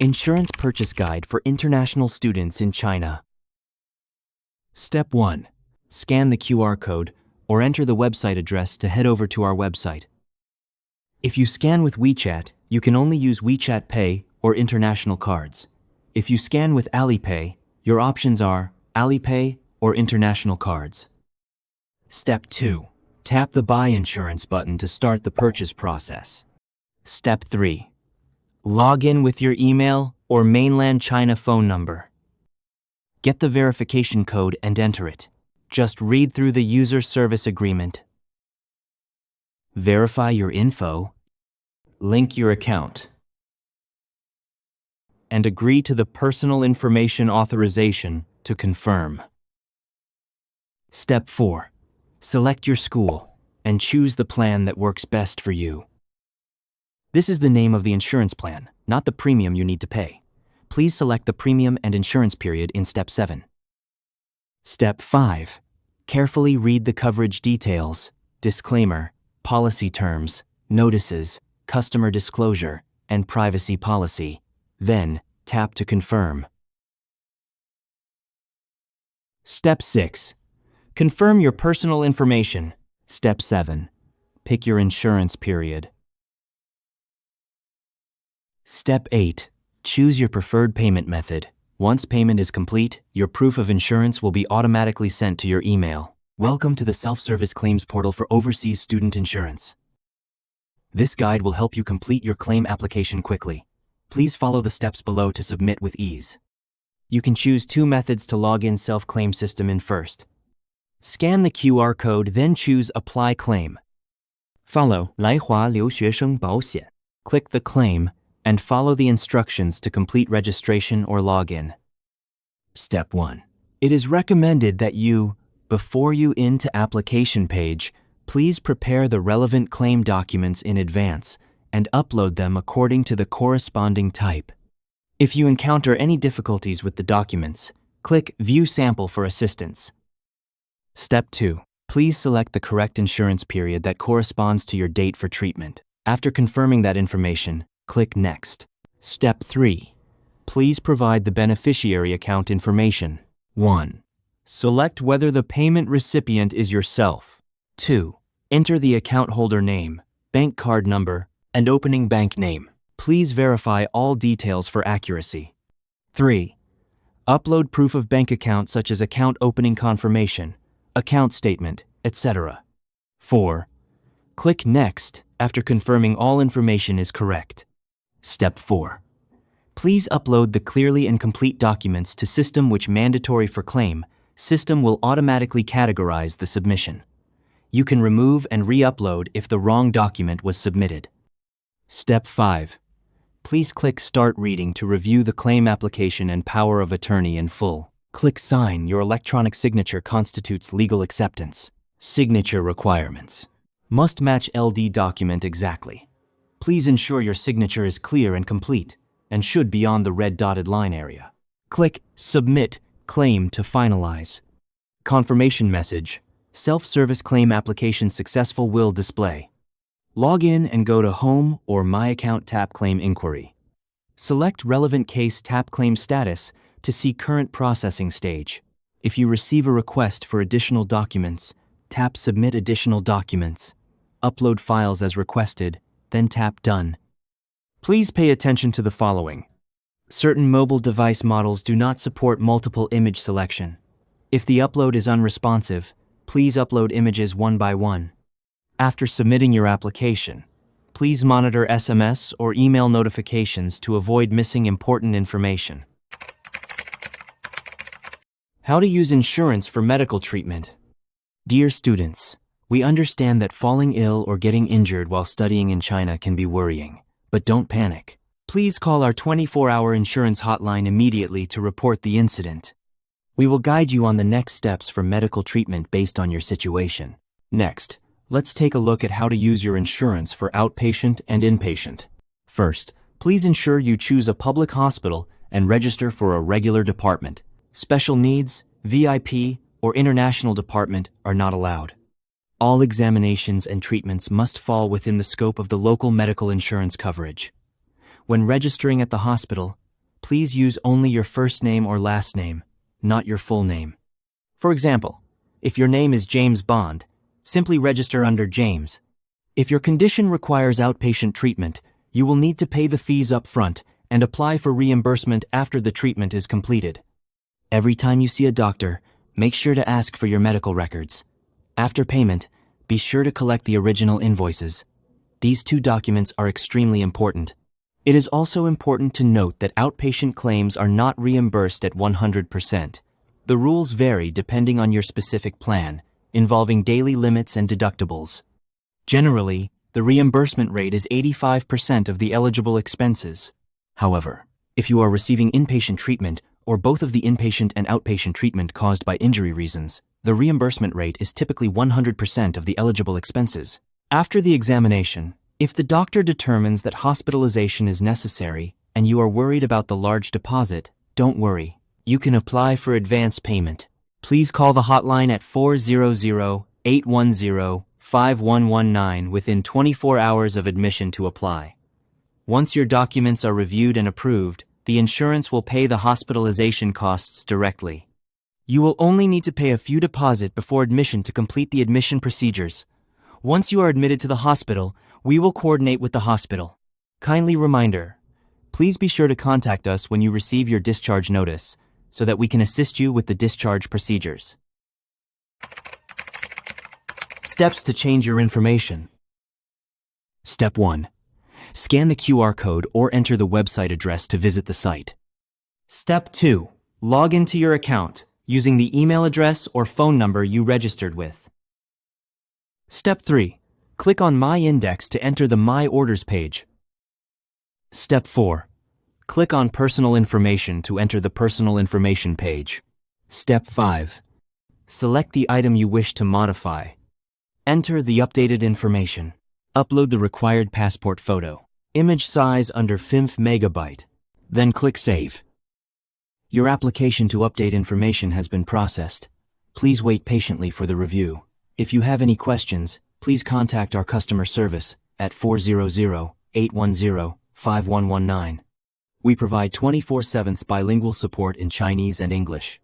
Insurance Purchase Guide for International Students in China. Step 1. Scan the QR code or enter the website address to head over to our website. If you scan with WeChat, you can only use WeChat Pay or international cards. If you scan with Alipay, your options are Alipay or international cards. Step 2. Tap the Buy Insurance button to start the purchase process. Step 3. Log in with your email or mainland China phone number. Get the verification code and enter it. Just read through the user service agreement. Verify your info. Link your account. And agree to the personal information authorization to confirm. Step 4. Select your school and choose the plan that works best for you. This is the name of the insurance plan, not the premium you need to pay. Please select the premium and insurance period in Step 7. Step 5. Carefully read the coverage details, disclaimer, policy terms, notices, customer disclosure, and privacy policy. Then, tap to confirm. Step 6. Confirm your personal information. Step 7. Pick your insurance period. Step 8. Choose your preferred payment method. Once payment is complete, your proof of insurance will be automatically sent to your email. Welcome to the self-service claims portal for overseas student insurance. This guide will help you complete your claim application quickly. Please follow the steps below to submit with ease. You can choose 2 methods to log in self-claim system in first. Scan the QR code, then choose Apply Claim. Follow 来华留学生保险. Click the claim and follow the instructions to complete registration or login. Step 1. It is recommended that you, before you into application page, please prepare the relevant claim documents in advance and upload them according to the corresponding type. If you encounter any difficulties with the documents, click View Sample for assistance. Step 2. Please select the correct insurance period that corresponds to your date for treatment. After confirming that information, click Next. Step 3. Please provide the beneficiary account information. 1. Select whether the payment recipient is yourself. 2. Enter the account holder name, bank card number, and opening bank name. Please verify all details for accuracy. 3. Upload proof of bank account such as account opening confirmation, account statement, etc. 4. Click Next after confirming all information is correct. Step 4. Please upload the clearly and complete documents to system which mandatory for claim. System will automatically categorize the submission. You can remove and re-upload if the wrong document was submitted. Step 5. Please click Start Reading to review the claim application and power of attorney in full. Click Sign. Your electronic signature constitutes legal acceptance. Signature requirements. Must match LD document exactly. Please ensure your signature is clear and complete and should be on the red dotted line area. Click Submit Claim to finalize. Confirmation message. Self-service claim application successful will display. Log in and go to Home or My Account, tap Claim Inquiry. Select relevant case, tap Claim Status to see current processing stage. If you receive a request for additional documents, tap Submit Additional Documents. Upload files as requested, then tap Done. Please pay attention to the following. Certain mobile device models do not support multiple image selection. If the upload is unresponsive, please upload images one by one. After submitting your application, please monitor SMS or email notifications to avoid missing important information. How to use insurance for medical treatment. Dear students, we understand that falling ill or getting injured while studying in China can be worrying, but don't panic. Please call our 24-hour insurance hotline immediately to report the incident. We will guide you on the next steps for medical treatment based on your situation. Next, let's take a look at how to use your insurance for outpatient and inpatient. First, please ensure you choose a public hospital and register for a regular department. Special needs, VIP, or international department are not allowed. All examinations and treatments must fall within the scope of the local medical insurance coverage. When registering at the hospital, please use only your first name or last name, not your full name. For example, if your name is James Bond, simply register under James. If your condition requires outpatient treatment, you will need to pay the fees up front and apply for reimbursement after the treatment is completed. Every time you see a doctor, make sure to ask for your medical records. After payment, be sure to collect the original invoices. These two documents are extremely important. It is also important to note that outpatient claims are not reimbursed at 100%. The rules vary depending on your specific plan, involving daily limits and deductibles. Generally, the reimbursement rate is 85% of the eligible expenses. However, if you are receiving inpatient treatment or both of the inpatient and outpatient treatment caused by injury reasons, the reimbursement rate is typically 100% of the eligible expenses. After the examination, if the doctor determines that hospitalization is necessary and you are worried about the large deposit, don't worry. You can apply for advance payment. Please call the hotline at 400-810-5119 within 24 hours of admission to apply. Once your documents are reviewed and approved, the insurance will pay the hospitalization costs directly. You will only need to pay a few deposit before admission to complete the admission procedures. Once you are admitted to the hospital, we will coordinate with the hospital. Kindly reminder, please be sure to contact us when you receive your discharge notice so that we can assist you with the discharge procedures. Steps to change your information. Step 1. Scan the QR code or enter the website address to visit the site. Step 2. Log into your account using the email address or phone number you registered with. Step 3. Click on My Index to enter the My Orders page. Step 4. Click on Personal Information to enter the Personal Information page. Step 5. Select the item you wish to modify. Enter the updated information. Upload the required passport photo. Image size under 5 MB. Then click Save. Your application to update information has been processed. Please wait patiently for the review. If you have any questions, please contact our customer service at 400-810-5119. We provide 24/7 bilingual support in Chinese and English.